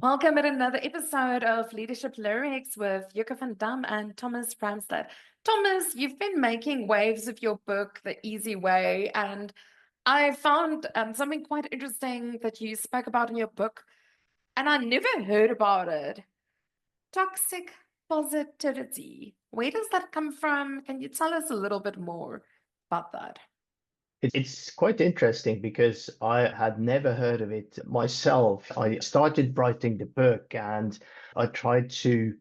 Welcome at another episode of Leadership Lyrics with Yoke and Thomas Ramstad. Thomas, you've been making waves with your book, The Easy Way, and I found something quite interesting that you spoke about in your book, and I never heard about it. Toxic positivity. Where does that come from? Can you tell us a little bit more about that? It's quite interesting because I had never heard of it myself. I started writing the book and I tried to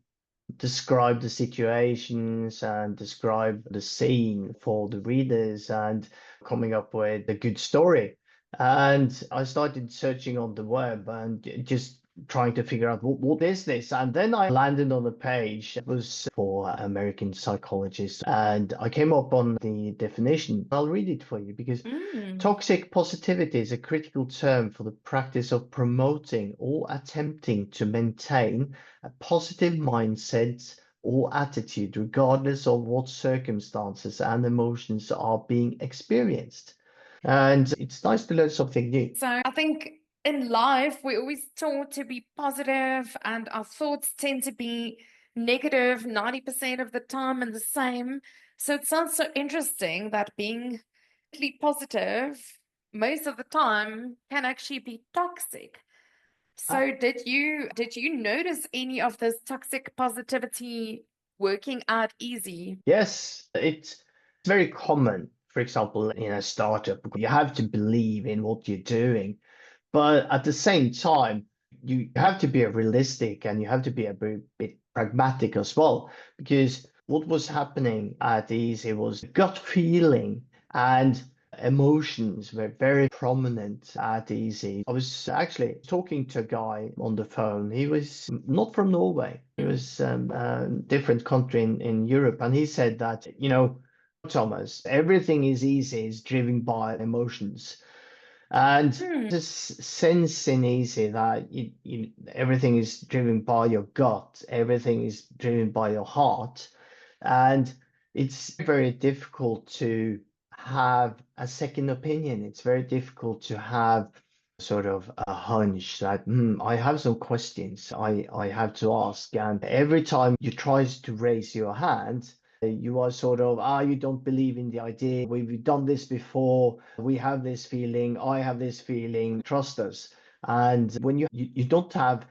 describe the situations and describe the scene for the readers and coming up with a good story. And I started searching on the web and just trying to figure out what is this? And then I landed on a page that was for American psychologists. And I came up on the definition. I'll read it for you because Mm. toxic positivity is a critical term for the practice of promoting or attempting to maintain a positive mindset or attitude, regardless of what circumstances and emotions are being experienced. And it's nice to learn something new. So I think in life, we're always taught to be positive, and our thoughts tend to be negative 90% of the time and the same. So it sounds so interesting that being really positive most of the time can actually be toxic. Uh, So did you notice any of this toxic positivity working out easy? yes, it's very common. For example, in a startup, you have to believe in what you're doing. But at the same time, you have to be realistic and you have to be a bit pragmatic as well. Because what was happening at Easy was gut feeling and emotions were very prominent at Easy. I was actually talking to a guy on the phone. He was not from Norway. He Mm. was a different country in Europe. And he said that, Thomas, everything is easy, is driven by emotions. And Hmm. this sense in Easy that everything is driven by your gut, everything is driven by your heart. And it's very difficult to have a second opinion. It's very difficult to have sort of a hunch that I have some questions I have to ask. And every time you try to raise your hand, you are sort of, you don't believe in the idea. We've done this before. We have this feeling. I have this feeling. Trust us. And when you don't have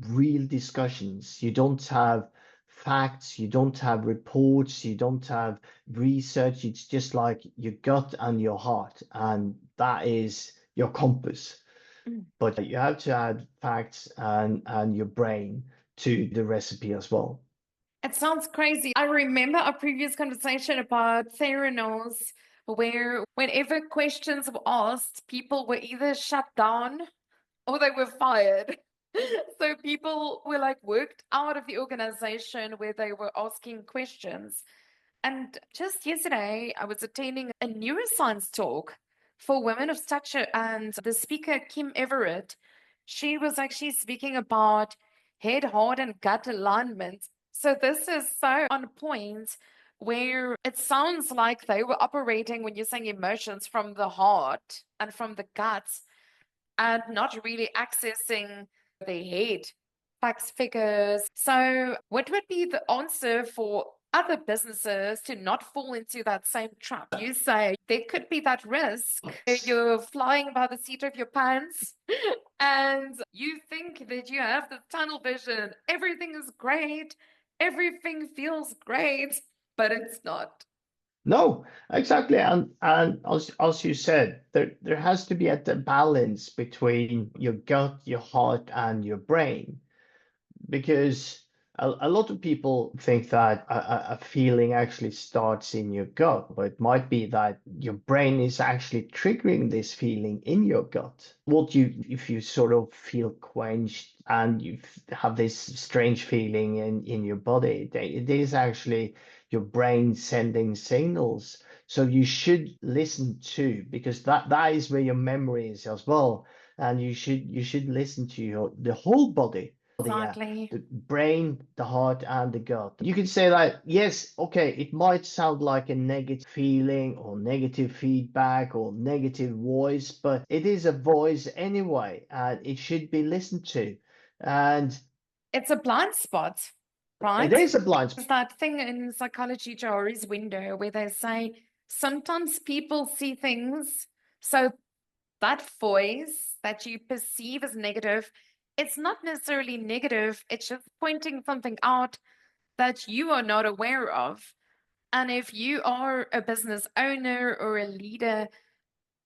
real discussions. You don't have facts, you don't have reports, you don't have research. It's just like your gut and your heart, and that is your compass. But you have to add facts and your brain to the recipe as well. It sounds crazy. I remember a previous conversation about Theranos, where whenever questions were asked, people were either shut down or they were fired. So people were like worked out of the organization where they were asking questions. And just yesterday, I was attending a neuroscience talk for women of stature, and the speaker, Kim Everett, she was actually speaking about head, heart, and gut alignment. So this is so on point where it sounds like they were operating when you're saying emotions from the heart and from the gut and not really accessing the head, facts, figures. So, what would be the answer for other businesses to not fall into that same trap? You say there could be that risk. You're flying by the seat of your pants and you think that you have the tunnel vision. Everything is great. Everything feels great, but it's not. No, exactly. And as you said, there has to be a balance between your gut, your heart, and your brain. Because a lot of people think that a feeling actually starts in your gut, but it might be that your brain is actually triggering this feeling in your gut. If you sort of feel quenched and you have this strange feeling in your body, it is actually your brain sending signals. So you should listen to, because that is where your memory is as well. And you should listen to the whole body, Exactly. the brain, the heart, and the gut. You could say that, yes, okay, it might sound like a negative feeling or negative feedback or negative voice, but it is a voice anyway, and it should be listened to. And It's a blind spot, it right? is a blind spot. It's that thing in psychology, Johari's window, where they say sometimes people see things. So that voice that you perceive as negative, it's not necessarily negative. It's just pointing something out that you are not aware of. And if you are a business owner or a leader,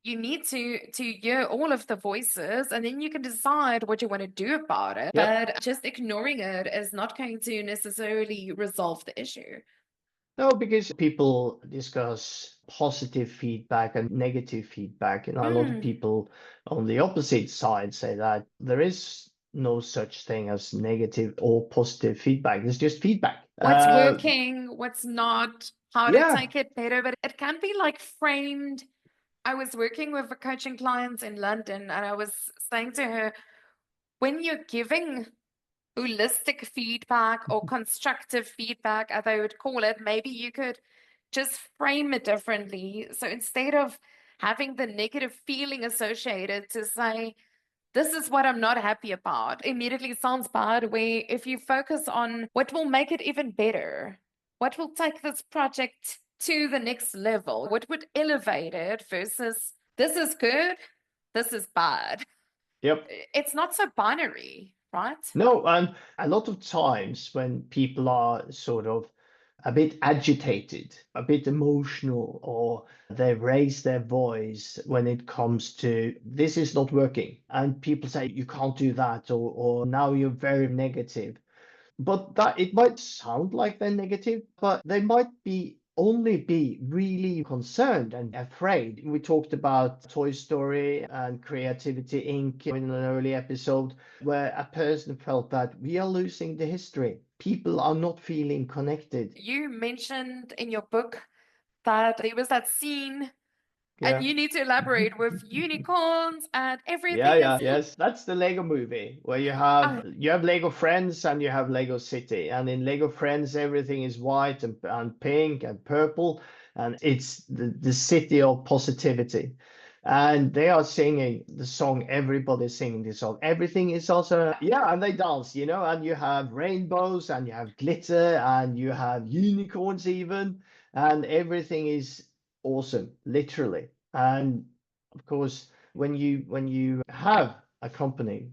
you need to hear all of the voices and then you can decide what you want to do about it. Yep. But just ignoring it is not going to necessarily resolve the issue. No, because people discuss positive feedback and negative feedback. A lot of Mm. people on the opposite side say that there is no such thing as negative or positive feedback. It's just feedback. What's working, what's not, how to Yeah. take it better. But it can be like framed. I was working with a coaching client in London and I was saying to her, when you're giving holistic feedback or constructive feedback, as I would call it, maybe you could just frame it differently. So instead of having the negative feeling associated, to say, this is what I'm not happy about, immediately sounds bad. Where if you focus on what will make it even better, what will take this project to the next level, what would elevate it versus this is good, this is bad. Yep. It's not so binary, right? No, and a lot of times when people are sort of a bit agitated, a bit emotional, or they raise their voice when it comes to this is not working, and people say you can't do that, or now you're very negative. But that it might sound like they're negative, but they might be only be really concerned and afraid. We talked about Toy Story and Creativity Inc. in an early episode where a person felt that we are losing the history. People are not feeling connected. You mentioned in your book that there was that scene, and Yeah. you need to elaborate with unicorns and Yeah, everything yeah, is. yes. That's the Lego movie where Uh, you have Lego Friends and you have Lego City. And in Lego Friends, everything is white and pink and purple, and it's the city of positivity. And they are singing the song, everybody's singing the song. Everything is also, yeah, and they dance, and you have rainbows and you have glitter and you have unicorns even, and everything is awesome, literally. And of course, when you have a company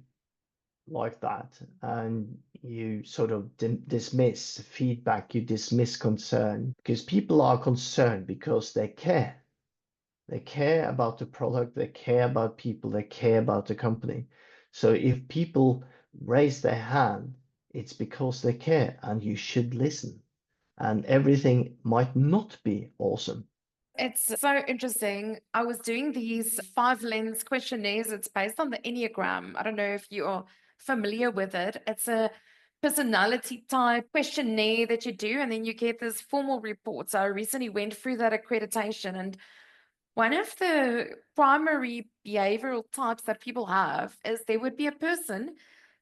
like that and you sort of dismiss feedback, you dismiss concern, because people are concerned because they care. They care about the product, they care about people, they care about the company. So if people raise their hand, it's because they care and you should listen. And everything might not be awesome. it's so interesting. I was doing these 5 lens questionnaires. It's based on the Enneagram. I don't know if you are familiar with it. It's a personality type questionnaire that you do, and then you get this formal report. So I recently went through that accreditation, and one of the primary behavioral types that people have is there would be a person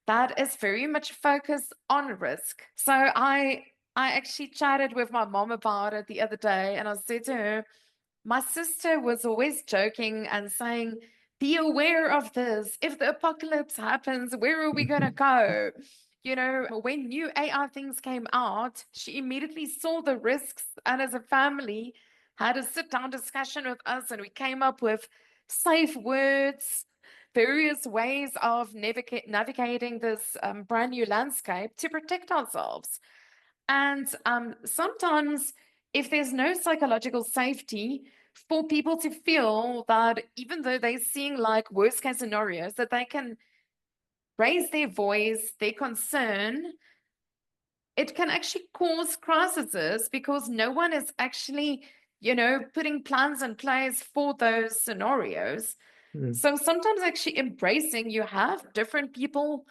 that is very much focused on risk. So I actually chatted with my mom about it the other day, and I said to her, my sister was always joking and saying, be aware of this. If the apocalypse happens, where are we going to go? When new AI things came out, she immediately saw the risks and as a family had a sit down discussion with us, and we came up with safe words, various ways of navigating this brand new landscape to protect ourselves. And sometimes, if there's no psychological safety for people to feel that even though they're seeing like worst case scenarios, that they can raise their voice, their concern, it can actually cause crises because no one is actually, putting plans in place for those scenarios. Mm, So sometimes actually embracing, you have different people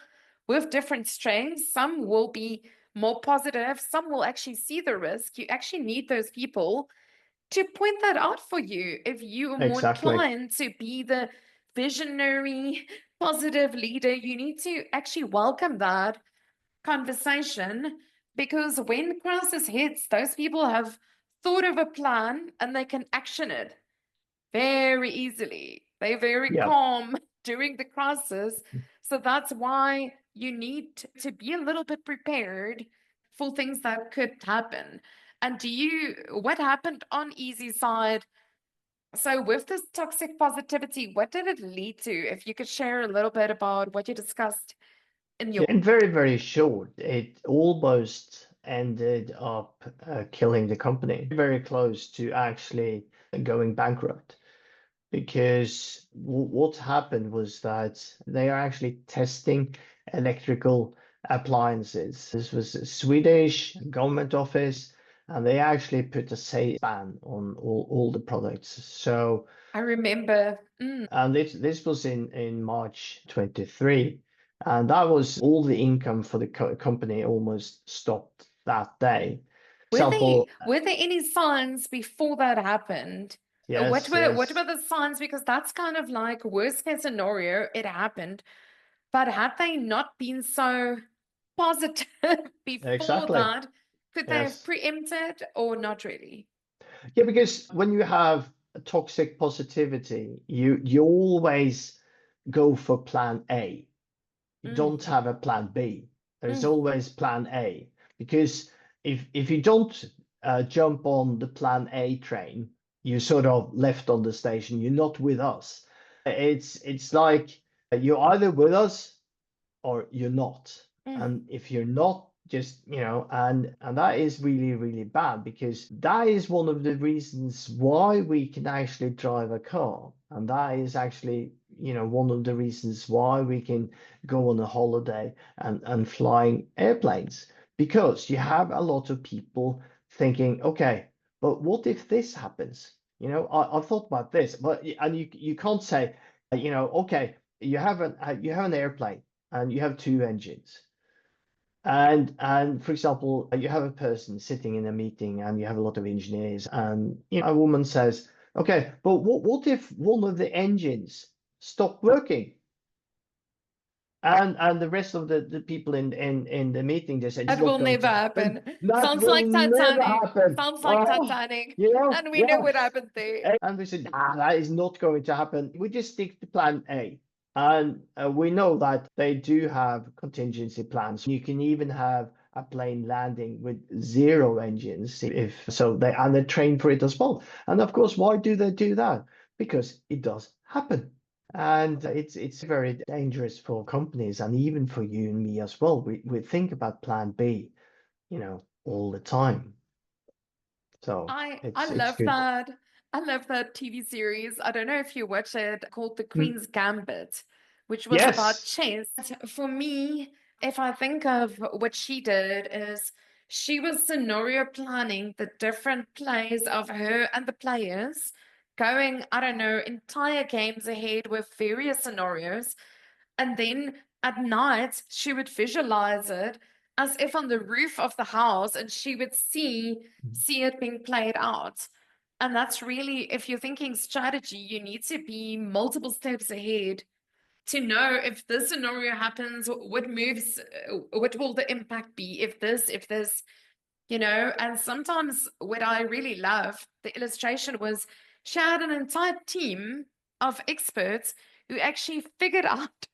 with different strengths. Some will be more positive, some will actually see the risk. You actually need those people to point that out for you. If you are more exactly. inclined to be the visionary, positive leader, you need to actually welcome that conversation, because when crisis hits, those people have thought of a plan and they can action it very easily. They're very Yeah. calm during the crisis. So that's why you need to be a little bit prepared for things that could happen. And what happened on Easy side? So with this toxic positivity, what did it lead to? If you could share a little bit about what you discussed in your Yeah, and very, very short, it almost ended up killing the company. Very close to actually going bankrupt. Because what happened was that they are actually testing electrical appliances. This was a Swedish government office, and they actually put a sale ban on all the products. So, I remember. and this was in March 23, and that was all the income for the company almost stopped that day. Example, Were there any signs before that happened? yes, What yes, were the signs? Because that's kind of like worst case scenario, it happened. But had they not been so positive before exactly, that, could they have yes. preempted or not really? Yeah, because when you have toxic positivity, you always go for plan A. You don't Mm, have a plan B. There's mm. always plan A. Because if you don't jump on the plan A train, you're sort of left on the station. You're not with us. It's like you're either with us or you're not. Mm. And if you're not, just, and that is really, really bad, because that is one of the reasons why we can actually drive a car. And that is actually, one of the reasons why we can go on a holiday and flying airplanes, because you have a lot of people thinking, okay, but what if this happens? I've thought about this, but and you can't say, okay, you have an airplane and you have two engines. And for example, you have a person sitting in a meeting and you have a lot of engineers, and a woman says, okay, but what if one of the engines stop working? And the rest of the people in the meeting, they say it's That not will going never to happen. happen. That Sounds will like never Titanic. happen. Sounds like Oh, Titanic. you know, And we know yeah. what happened there. And we said, that is not going to happen. We just stick to plan A. And we know that they do have contingency plans. You can even have a plane landing with zero engines, if so, they train for it as well. And of course, why do they do that? Because it does happen. And it's very dangerous for companies, and even for you and me as well. We think about plan B, all the time. So I it's love good. that. I love that TV series. I don't know if you watch it, called The Mm. Queen's Gambit, which was about Yes. chess. For me, if I think of what she did, is she was scenario planning the different plays of her and the players, going, I don't know, entire games ahead with various scenarios. And then at night, she would visualize it as if on the roof of the house, and she would see it being played out. And that's really, if you're thinking strategy, you need to be multiple steps ahead to know if this scenario happens, what moves, what will the impact be if this, and sometimes what I really love, the illustration was she had an entire team of experts who actually figured out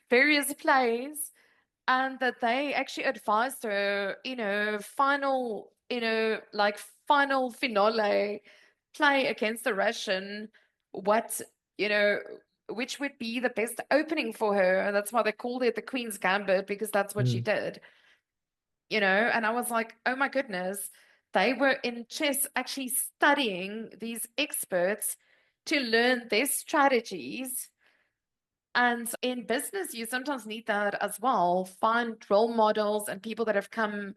various plays, and that they actually advised her, like final finale play against the Russian, what, you know, which would be the best opening for her. And that's why they called it the Queen's Gambit, because that's what she Mm. did, and I was like, oh my goodness, they were in chess actually studying these experts to learn their strategies. And in business, you sometimes need that as well. Find role models and people that have come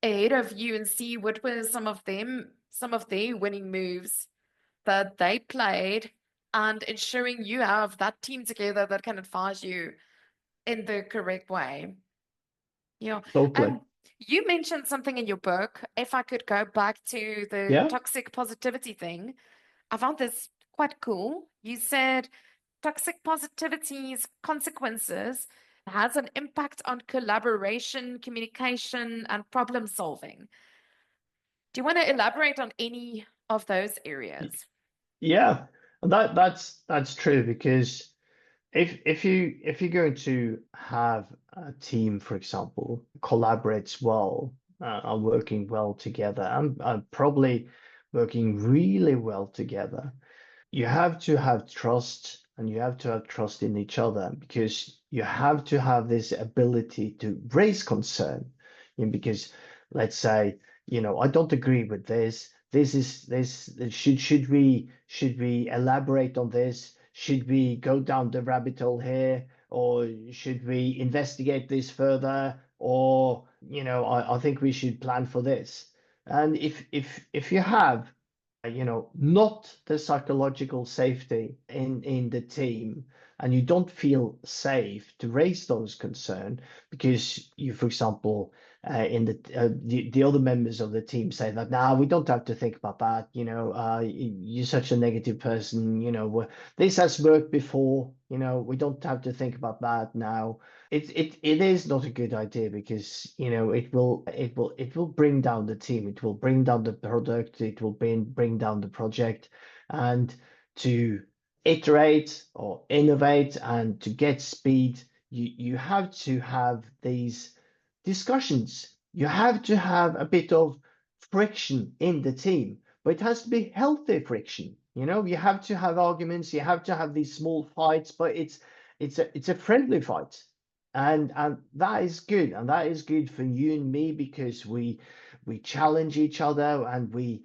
ahead of you and see what were some of their winning moves that they played, and ensuring you have that team together that can advise you in the correct way. Yeah. Totally. And you mentioned something in your book. If I could go back to the Yeah. toxic positivity thing, I found this quite cool. You said toxic positivity's consequences has an impact on collaboration, communication, and problem solving. Do you want to elaborate on any of those Y- areas? Yeah. And that's true, because if you're going to have a team, for example, collaborates well, are working well together, and probably working really well together, you have to have trust, and you have to have trust in each other, because you have to have this ability to raise concern. Because let's say, I don't agree with this. This should we elaborate on this? Should we go down the rabbit hole here, or should we investigate this further? Or, I think we should plan for this. And if you have not the psychological safety in the team, and you don't feel safe to raise those concerns, because you, for example, in the other members of the team say that, nah, we don't have to think about that. You're such a negative person. This has worked before. We don't have to think about that now. It is not a good idea, because it will bring down the team, it will bring down the product, it will bring down the project. And to iterate or innovate and to get speed, you have to have these discussions. You have to have a bit of friction in the team, but it has to be healthy friction. You have to have arguments, you have to have these small fights, but it's a friendly fight. And that is good, and that is good for you and me, because we challenge each other, and we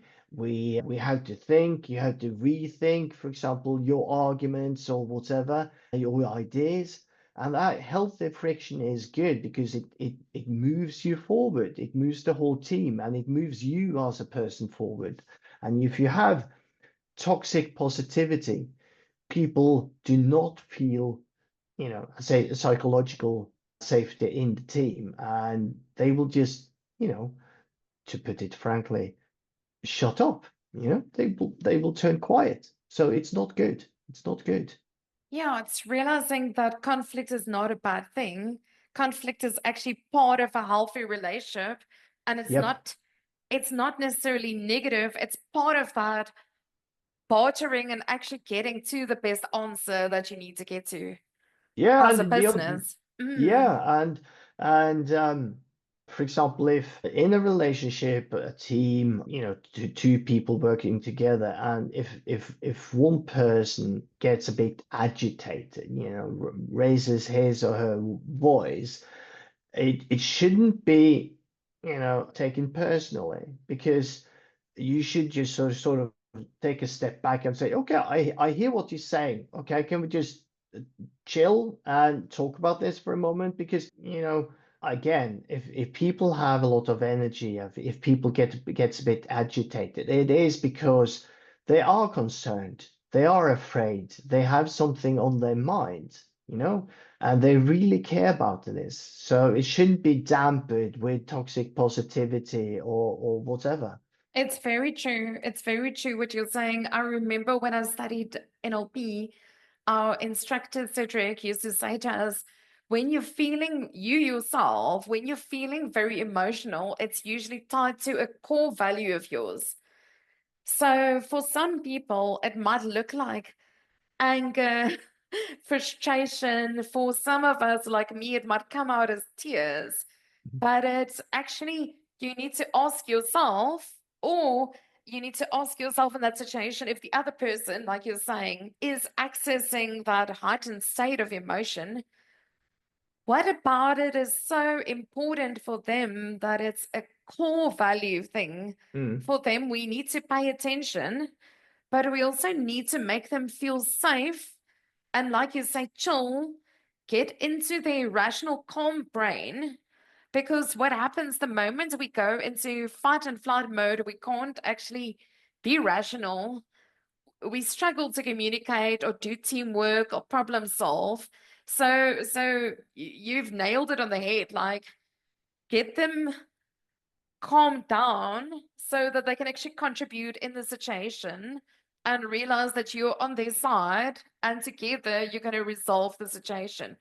have to think, you have to rethink, for example, your arguments or whatever, your ideas. And that healthy friction is good, because it moves you forward, it moves the whole team, and it moves you as a person forward. And if you have toxic positivity, people do not feel, say, psychological safety in the team, and they will just, to put it frankly, shut up. They will turn quiet. So it's not good. It's not good. Yeah, it's realizing that conflict is not a bad thing. Conflict is actually part of a healthy relationship, and Yep. it's not necessarily negative. It's part of that bartering and actually getting to the best answer that you need to get to Yeah, as a and the other, business. Mm. yeah, and for example, if in a relationship, a team, two people working together, and if one person gets a bit agitated, raises his or her voice, it shouldn't be, taken personally, because you should just sort of take a step back and say, okay, I hear what you're saying. Okay, can we just chill and talk about this for a moment? Because, again, if people have a lot of energy, if people gets a bit agitated, it is because they are concerned, they are afraid, they have something on their mind, and they really care about this. So it shouldn't be dampened with toxic positivity or whatever. It's very true. It's very true what you're saying. I remember when I studied NLP, our instructor Cedric used to say to us, when you're feeling you yourself, when you're feeling very emotional, it's usually tied to a core value of yours. So for some people, it might look like anger, frustration. For some of us, like me, it might come out as tears. But it's actually, you need to ask yourself, or you need to ask yourself in that situation if the other person, like you're saying, is accessing that heightened state of emotion. What about it is so important for them that it's a core value thing Mm, for them? We need to pay attention, but we also need to make them feel safe. And like you say, chill, get into their rational, calm brain. Because what happens the moment we go into fight and flight mode, we can't actually be rational. We struggle to communicate or do teamwork or problem solve. So you've nailed it on the head. Like, get them calm down so that they can actually contribute in the situation and realize that you're on their side and together you're going to resolve the situation.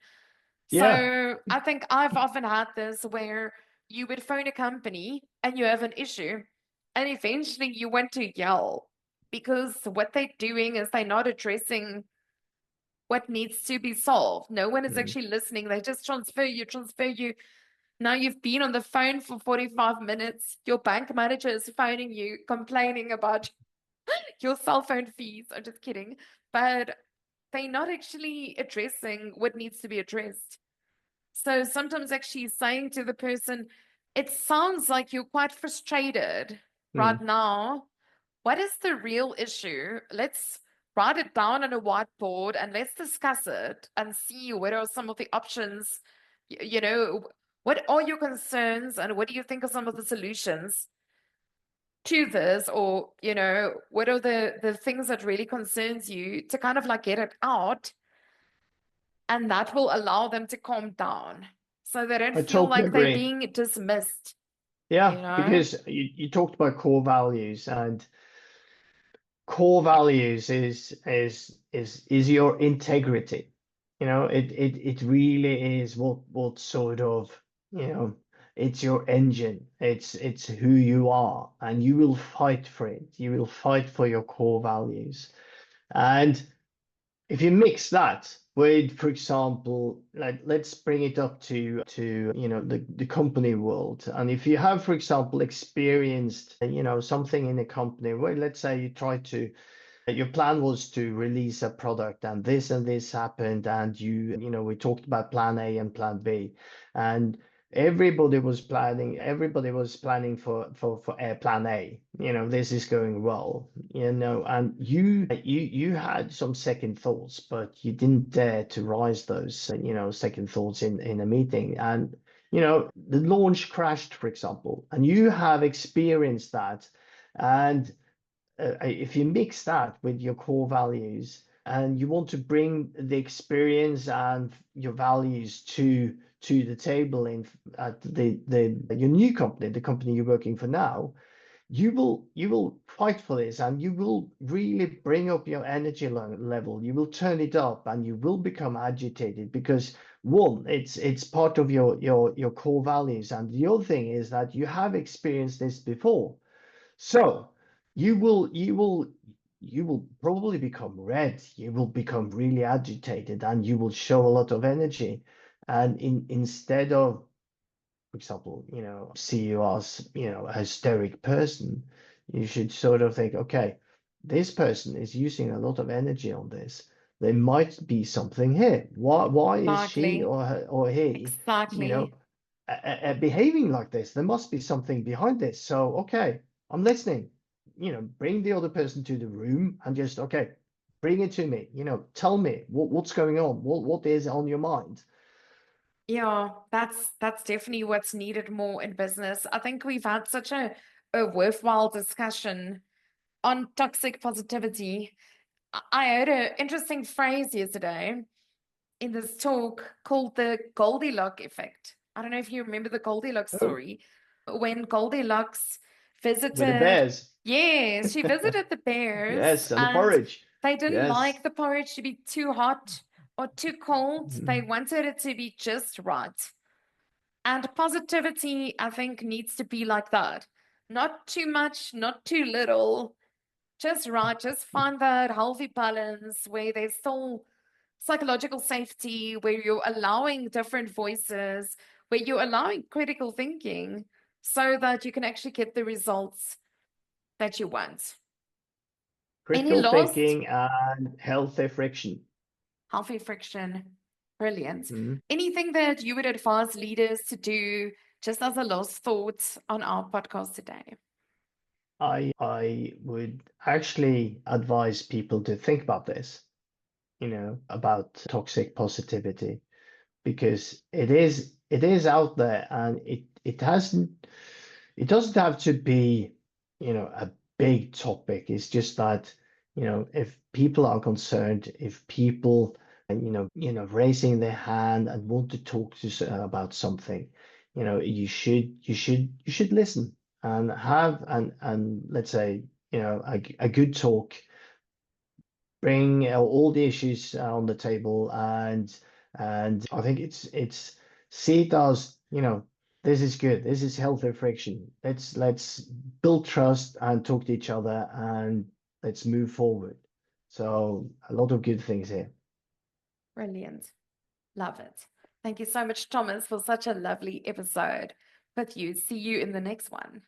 yeah. So I think I've often had this where you would phone a company and you have an issue, and eventually you want to yell because what they're doing is they're not addressing what needs to be solved. No one is Mm. actually listening. They just transfer you, transfer you. Now you've been on the phone for 45 minutes. Your bank manager is phoning you, complaining about your cell phone fees. I'm just kidding. But they're not actually addressing what needs to be addressed. So sometimes actually saying to the person, it sounds like you're quite frustrated right Mm. now. What is the real issue? Let's write it down on a whiteboard and let's discuss it and see what are some of the options. You know, what are your concerns and what do you think are some of the solutions to this? Or, what are the things that really concerns you to kind of like get it out, and that will allow them to calm down so they don't I feel totally like they're agree. being dismissed, you Yeah, know? because you talked about core values, and core values is your integrity. It really is what sort of, you know, it's your engine. It's who you are, and you will fight for it. You will fight for your core values. And if you mix that with, for example, like let's bring it up to the company world. And if you have, for example, experienced something in a company where, let's say, you try to your plan was to release a product and this happened, and we talked about plan A and plan B, and everybody was planning for plan A. This is going well, and you had some second thoughts, but you didn't dare to rise those second thoughts in a meeting, and the launch crashed, for example, and you have experienced that. And if you mix that with your core values and you want to bring the experience and your values to the table in at the your new company, the company you're working for now, you will fight for this, and you will really bring up your energy level. You will turn it up, and you will become agitated because, one, it's part of your core values, and the other thing is that you have experienced this before. So you will probably become red. You will become really agitated, and you will show a lot of energy. And instead of, for example, see you as, a hysteric person, you should sort of think, okay, this person is using a lot of energy on this. There might be something here. Why is she Exactly. or he, you know, Exactly. behaving like this? There must be something behind this. So, okay, I'm listening. Bring the other person to the room and just, okay, bring it to me. Tell me what's going on. What is on your mind? Yeah, that's definitely what's needed more in business. I think we've had such a worthwhile discussion on toxic positivity. I heard an interesting phrase yesterday in this talk called the Goldilocks effect. I don't know if you remember the Goldilocks Oh, story. When Goldilocks with the visited, bears. yes, she visited the bears Yes, and the and porridge. they didn't Yes. like the porridge to be too hot or too cold. They Mhm. wanted it to be just right. And positivity, I think, needs to be like that. Not too much, not too little, just right. Just find that healthy balance where there's still psychological safety, where you're allowing different voices, where you're allowing critical thinking so that you can actually get the results that you want. Any Critical last thinking and healthy friction. healthy friction? Brilliant. Mhm. Anything that you would advise leaders to do just as a last thought on our podcast today? I would actually advise people to think about this, about toxic positivity, because it is out there, and it doesn't have to be, a big topic. It's just that, if people are concerned, if people, raising their hand and want to talk about something, you should listen and have, and let's say, a good talk, bring all the issues on the table, and I think it's see it as, this is good, this is healthy friction. Let's build trust and talk to each other, and let's move forward. So a lot of good things here. Brilliant. Love it. Thank you so much, Thomas, for such a lovely episode with you. See you in the next one.